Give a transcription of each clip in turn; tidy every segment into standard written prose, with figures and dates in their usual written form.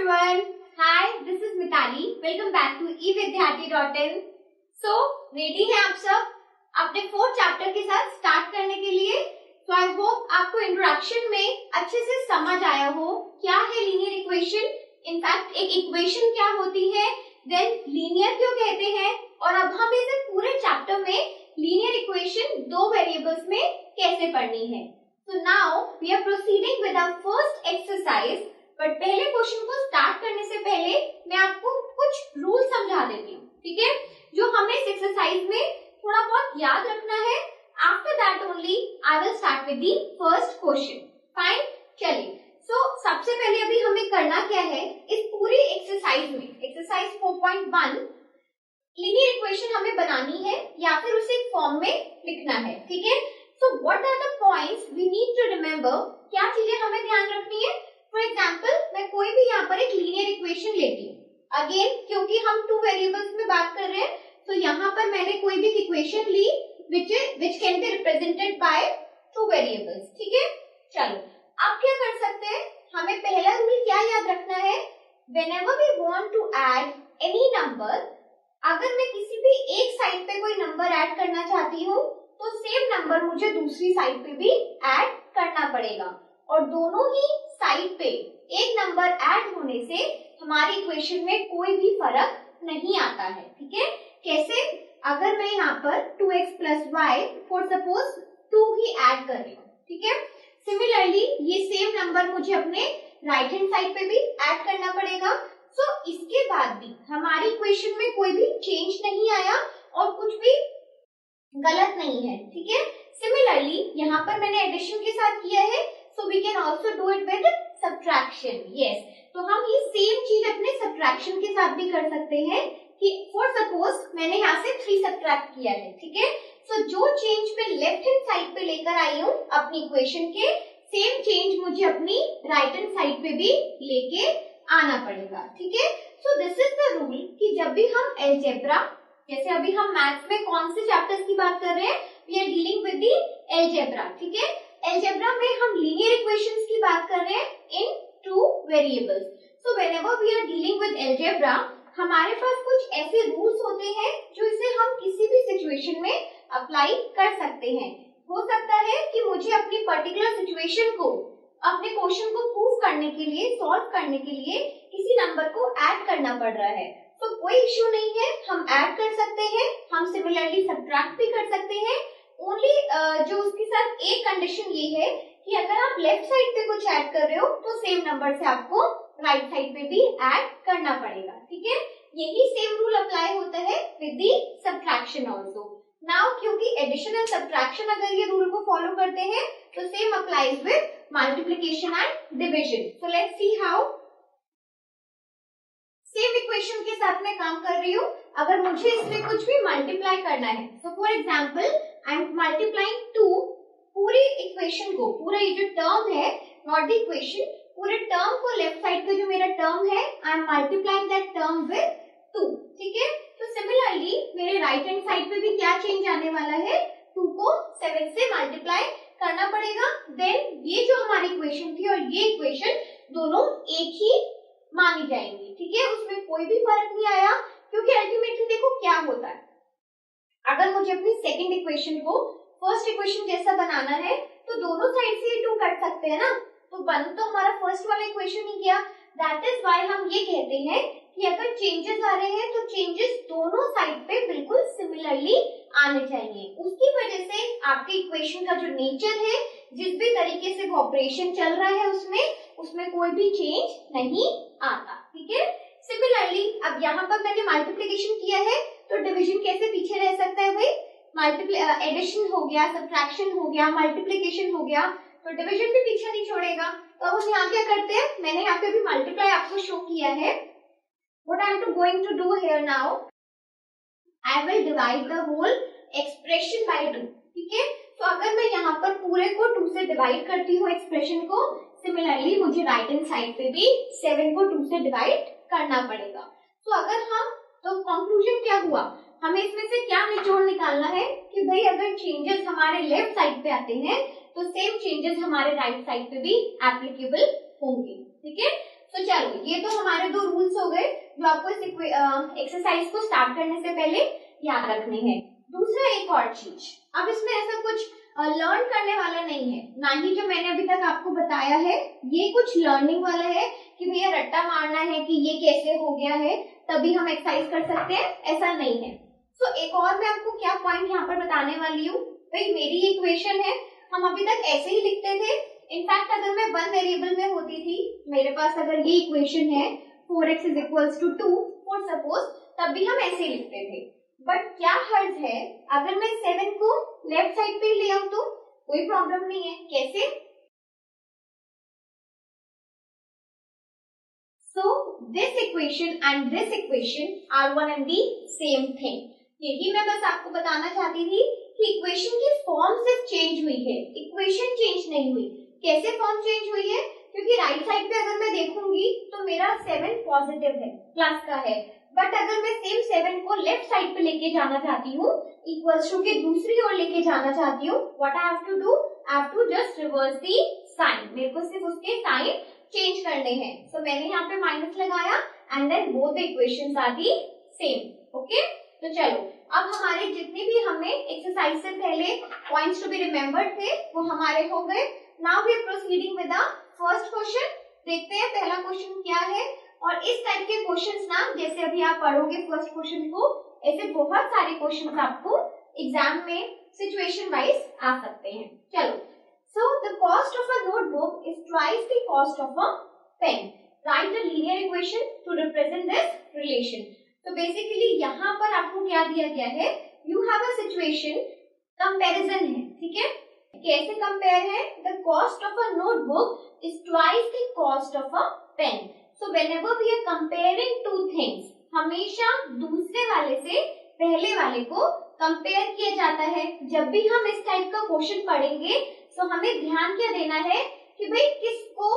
everyone. Hi, this is Mitali. Welcome back to evidyarthi.in. So, ready हैं आप सब अपने 4th चैप्टर के साथ स्टार्ट करने के लिए? So, I hope आपको इंट्रोडक्शन में अच्छे से समझ आया हो क्या है लीनियर इक्वेशन, इनफैक्ट एक इक्वेशन क्या होती है, देन लीनियर क्यों कहते हैं, और अब हम इसे पूरे चैप्टर में लीनियर इक्वेशन दो वेरिएबल्स में कैसे पढ़नी है. So now we are proceeding with our first exercise. But पहले क्वेश्चन को स्टार्ट करने से पहले मैं आपको कुछ रूल समझा देती हूँ, ठीक है, जो हमें इस एक्सरसाइज में थोड़ा बहुत याद रखना है. After that only I will start with the first question. Fine, चलिए. सो सबसे पहले अभी हमें करना क्या है इस पूरी एक्सरसाइज में, एक्सरसाइज 4.1 लीनियर इक्वेशन हमें बनानी है या फिर उसे एक फॉर्म में लिखना है, ठीक है. So what are the points we need to remember, क्या चीजें हमें ध्यान रखनी है. फॉर एग्जाम्पल मैं कोई भी यहाँ पर एक लीनियर इक्वेशन लेती हूँ. अगेन क्योंकि हम टू वेरिएबल्स में बात कर रहे हैं तो यहाँ पर मैंने कोई भी इक्वेशन ली which can be represented by two variables, ठीक है. चलो अब क्या कर सकते हैं, हमें पहला रूल क्या याद रखना है, whenever we want to add any number, अगर मैं किसी भी एक साइड पे कोई नंबर ऐड करना चाहती हूँ तो सेम नंबर मुझे दूसरी साइड पे भी ऐड करना पड़ेगा, और दोनों ही साइड पे एक नंबर ऐड होने से हमारी इक्वेशन में कोई भी फर्क नहीं आता है, ठीक है. कैसे, अगर मैं यहाँ पर 2x plus y for suppose 2 ही ऐड कर रही हूँ, ठीक है. सिमिलरली ये सेम नंबर मुझे अपने राइट हैंड साइड पे भी ऐड करना पड़ेगा. सो इसके बाद भी हमारी इक्वेशन में कोई भी चेंज नहीं आया और कुछ भी गलत नहीं है, ठीक है. सिमिलरली यहाँ पर मैंने एडिशन के साथ किया है, so we can also do it with subtraction. Yes, तो हम ये सेम चीज अपने subtraction के साथ भी कर सकते हैं कि for suppose मैंने यहाँ से 3 subtract किया है, ठीक है. So जो चेंज मैं लेफ्ट हैंड साइड पे लेकर आई हूँ अपनी इक्वेशन के, सेम चेंज मुझे अपनी राइट हैंड साइड पे भी लेके आना पड़ेगा, ठीक है. So this is the rule कि जब भी हम अलजेब्रा, जैसे अभी हम मैथ्स में कौन से चैप्टर्स की बात कर रहे हैं, we are dealing with the algebra, ठीक है. अलजेब्रा में हम लीनियर इक्वेशंस की बात कर रहे हैं in two variables. So whenever we are dealing with algebra हमारे पास कुछ ऐसे रूल्स होते हैं जो इसे हम किसी भी सिचुएशन में अप्लाई कर सकते हैं. हो सकता है कि मुझे अपनी पर्टिकुलर सिचुएशन को, अपने क्वेश्चन को प्रूव करने के लिए, सॉल्व करने के लिए किसी नंबर को ऐड करना पड़ रहा है, तो कोई इश्यू नहीं है, हम ऐड कर सकते हैं. हम सिमिलरली सब्ट्रैक्ट भी कर सकते हैं. ओनली जो उसके साथ एक कंडीशन ये है कि अगर आप लेफ्ट साइड पे कुछ ऐड कर रहे हो तो सेम नंबर से आपको राइट साइड पे भी ऐड करना पड़ेगा, ठीक है. यही सेम रूल अप्लाई होता है with the subtraction also. Now क्योंकि एडिशन एंड सब्ट्रैक्शन अगर ये रूल को फॉलो करते हैं तो same applies with multiplication and division. So let's see how. Same equation के साथ मैं काम कर रही हूँ, अगर मुझे इसमें कुछ भी मल्टीप्लाई करना है, so for example I am multiplying 2, पूरी इक्वेशन को, पूरा ये जो टर्म है, नॉट द इक्वेशन, पूरे टर्म को लेफ्ट साइड पे जो मेरा टर्म है, I am multiplying that term with 2, ठीक है. तो सिमिलरली मेरे राइट हैंड साइड पे भी क्या चेंज आने वाला है, 2 को 7 से मल्टीप्लाई करना पड़ेगा. देन ये जो हमारी इक्वेशन थी और ये इक्वेशन दोनों एक ही मानी जाएंगी, ठीक है. उसमें कोई भी फर्क नहीं आया, क्योंकि अल्टीमेटली देखो क्या होता है, अगर मुझे अपनी सेकंड इक्वेशन को फर्स्ट इक्वेशन जैसा बनाना है तो दोनों साइड से ये 2 कट सकते हैं ना, तो बन तो हमारा फर्स्ट वाला इक्वेशन ही गया. दैट इज व्हाई हम ये कहते हैं कि अगर चेंजेस आ रहे हैं तो चेंजेस दोनों साइड पे बिल्कुल सिमिलरली आने चाहिए. उसकी वजह से आपके इक्वेशन का जो नेचर है, जिस भी तरीके से वो ऑपरेशन चल रहा है उसमें कोई भी चेंज नहीं आता, ठीक है. सिमिलरली अब यहाँ पर मैंने मल्टीप्लिकेशन किया है तो डिवीजन कैसे पीछे रह सकता है भाई. एडिशन हो गया, सब्ट्रैक्शन हो गया, मल्टीप्लिकेशन हो गया, तो डिवीजन भी पीछे नहीं छोड़ेगा. तो अब हम यहाँ क्या करते हैं, मैंने यहाँ पे भी मल्टीप्लाई आपको शो किया है. What I am going to do here now, I will divide the whole expression by 2, ठीक है. तो अगर मैं यहाँ पर पूरे को 2 से डिवाइड करती हूँ एक्सप्रेशन को, सिमिलरली मुझे राइट हैंड साइड पे भी 7 को 2 से डिवाइड करना पड़ेगा. तो अगर हम, तो कंक्लूजन क्या हुआ, हमें इसमें से क्या निचोड़ निकालना है कि भाई अगर चेंजेस हमारे लेफ्ट साइड पे आते हैं तो सेम चेंजेस हमारे राइट साइड पे भी एप्लीकेबल होंगे, ठीक है. तो चलो ये तो हमारे दो रूल्स हो गए जो आपको इस एक्सरसाइज को स्टार्ट करने से पहले याद रखने हैं। दूसरा एक और चीज, अब इसमें ऐसा कुछ लर्न करने वाला नहीं है, ना ही जो मैंने अभी तक आपको बताया है ये कुछ लर्निंग वाला है कि भैया रट्टा मारना है कि ये कैसे हो गया है तभी हम एक्सरसाइज कर सकते हैं, ऐसा नहीं है। तो एक और मैं आपको क्या पॉइंट यहाँ पर बताने वाली हूँ, भाई मेरी इक्वेशन है, हम अभी तक ऐसे ही लिखते थे। इनफैक्ट अगर मैं वन वेरिएबल में होती थी, मेरे पास अगर ये इक्वेशन है 4x is equals to 2 for suppose, तब भी हम ऐसे ही लिखते थे। बट क्या हर्ज है अगर मैं 7 को लेफ्ट साइड पे ले आऊं तो कोई प्रॉब्लम नहीं है। कैसे? So this equation and this equation are one and the same thing. यही मैं बस आपको बताना चाहती थी कि इक्वेशन की फॉर्म सिर्फ चेंज हुई है, इक्वेशन चेंज नहीं हुई। कैसे फॉर्म चेंज हुई है? क्योंकि राइट साइड पे अगर मैं देखूंगी तो मेरा 7 पॉजिटिव है, प्लस का है, बट अगर मैं सेम 7 को लेफ्ट साइड पे लेके जाना चाहती हूँ, इक्वल्स टू के दूसरी ओर लेके जाना चाहती हूँ, what I have to do, I have to just reverse the sign. मेरे को सिर्फ उसके साइन चेंज करने हैं। सो मैंने यहाँ पे माइनस लगाया and then both the equations are the same. Okay, तो चलो अब हमारे जितने भी हमें एक्सरसाइज से पहले पॉइंट्स टू बी रिमेम्बर्ड थे वो हमारे हो गए। Now we are proceeding with the first question. देखते हैं पहला क्वेश्चन क्या है। और इस टाइप के क्वेश्चंस ना, जैसे अभी आप पढ़ोगे फर्स्ट क्वेश्चन को, ऐसे बहुत सारे क्वेश्चंस आपको एग्जाम में सिचुएशन वाइज आ सकते हैं। चलो, so the cost of a notebook is twice the cost of a pen, write a linear equation to represent this relation. तो बेसिकली यहाँ पर आपको क्या दिया गया है, you have a situation, comparison है, ठीक है। कैसे कंपेयर है? The cost of a notebook is twice the cost of a pen. So whenever we are comparing two things, हमेशा दूसरे वाले से पहले वाले को कंपेयर किया जाता है। जब भी हम इस टाइप का क्वेश्चन पढ़ेंगे तो हमें ध्यान क्या देना है कि भाई किसको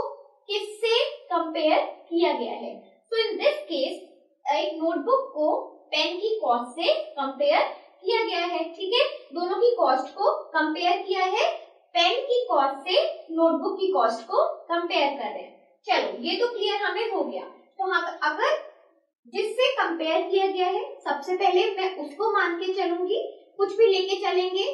किससे कंपेयर किया गया है। तो इन दिस केस एक नोटबुक को पेन की कॉस्ट से कंपेयर किया गया है, ठीक है। दोनों की कॉस्ट को कंपेयर किया है, पेन की कॉस्ट से नोटबुक की कॉस्ट को कंपेयर कर रहे हैं। चलो ये तो क्लियर हमें हो गया। तो हाँ, अगर जिससे कंपेयर किया गया है सबसे पहले मैं उसको मान के चलूंगी, कुछ भी लेके चलेंगे।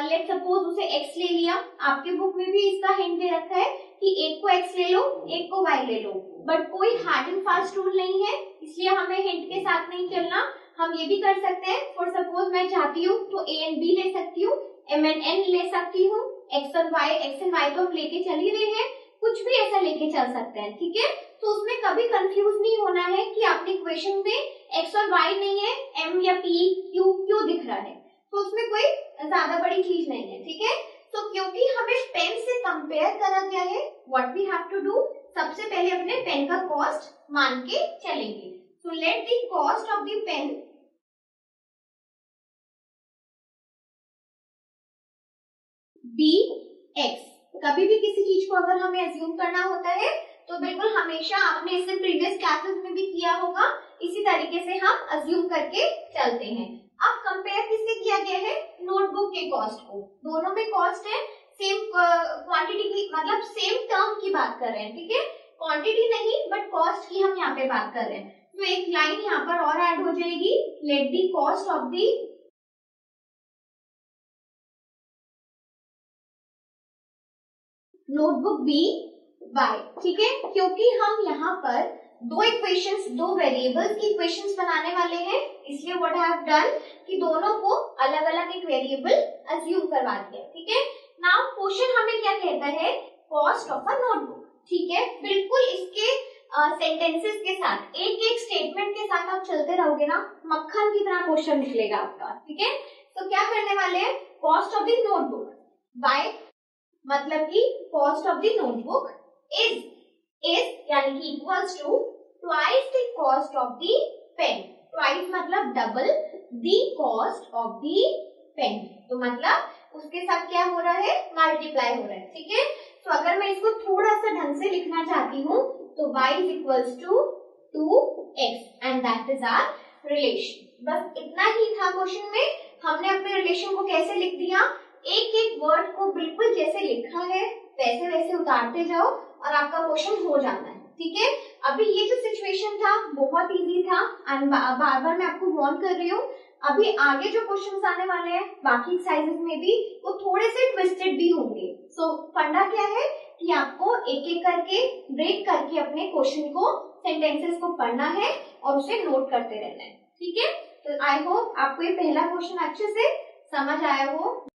लेट सपोज उसे x ले लिया, आपके बुक में भी इसका हिंट दे रखा है कि एक को x ले लो, एक को y ले लो, बट कोई हार्ड एंड फास्ट रूल नहीं है, इसलिए हमें हिंट के साथ नहीं चलना। हम ये भी कर सकते हैं, फॉर सपोज मैं चाहती हूँ तो a एंड b ले सकती हूँ, m एंड n ले सकती हूँ, x एंड y तो हम लेके चल ही रहे हैं, कुछ भी ऐसा लेके चल सकते हैं, ठीक है। तो उसमें कभी कंफ्यूज नहीं होना है कि आपके इक्वेशन में x और y नहीं है, m या p क्यों दिख रहा है, तो उसमें कोई ज्यादा बड़ी चीज नहीं है, ठीक है। तो क्योंकि हमें पेन से कंपेयर करा गया है, what we have to do, सबसे पहले अपने पेन का कॉस्ट मान के चलेंगे। So let the cost of the pen be x। कभी भी किसी चीज को अगर हमें अज्यूम करना होता है तो बिल्कुल हमेशा, आपने इसे प्रीवियस क्लासेस में भी किया होगा, इसी तरीके से हम अज्यूम करके चलते हैं। अब कंपेयर किससे किया गया है? नोटबुक के कॉस्ट को। दोनों में कॉस्ट है, सेम क्वांटिटी की, मतलब सेम टर्म की बात कर रहे हैं, ठीक है। क्वांटिटी नहीं बट कॉस्ट की हम यहाँ पे बात कर रहे हैं। तो एक लाइन यहाँ पर और ऐड हो जाएगी, let the cost of the notebook be by, ठीक है। क्योंकि हम यहाँ पर दो इक्वेशंस, दो वेरिएबल्स की इक्वेशंस बनाने वाले हैं, इसलिए व्हाट आई हैव डन कि दोनों को अलग अलग एक वेरिएबल अज्यूम करवा दिया, ठीक है। नाउ क्वेश्चन हमें क्या कहता है? कॉस्ट ऑफ अ नोटबुक, ठीक है। बिल्कुल इसके सेंटेंसेस के साथ, एक एक स्टेटमेंट के साथ आप चलते रहोगे ना, मक्खन की तरह क्वेश्चन निकलेगा आपका, ठीक है। तो क्या करने वाले हैं? Cost of the notebook by, मतलब कि cost of the notebook is यानी कि equals to twice the cost of the pen. Twice मतलब double, the cost of the pen, तो मतलब उसके साथ क्या हो रहा है? मल्टीप्लाई हो रहा है, ठीक है। तो अगर मैं इसको थोड़ा सा ढंग से लिखना चाहती हूँ तो y is equals to 2x and that is our relation. बस इतना ही था क्वेश्चन में। हमने अपने रिलेशन को कैसे लिख दिया? एक एक वर्ड को बिल्कुल जैसे लिखा है वैसे वैसे उतारते जाओ और आपका क्वेश्चन हो जाता है, ठीक है। अभी ये जो सिचुएशन था बहुत इजी था एंड बार बार मैं आपको वार्न कर रही हूँ, अभी आगे जो क्वेश्चंस आने वाले हैं बाकी एक्सरसाइजेस में भी वो थोड़े से ट्विस्टेड भी होंगे। सो फंडा क्या है कि आपको एक एक करके ब्रेक करके अपने क्वेश्चन को, सेंटेंसेस को पढ़ना है और उसे नोट करते रहना है, ठीक है। तो आई होप आपको ये पहला क्वेश्चन अच्छे से समझ आया हो,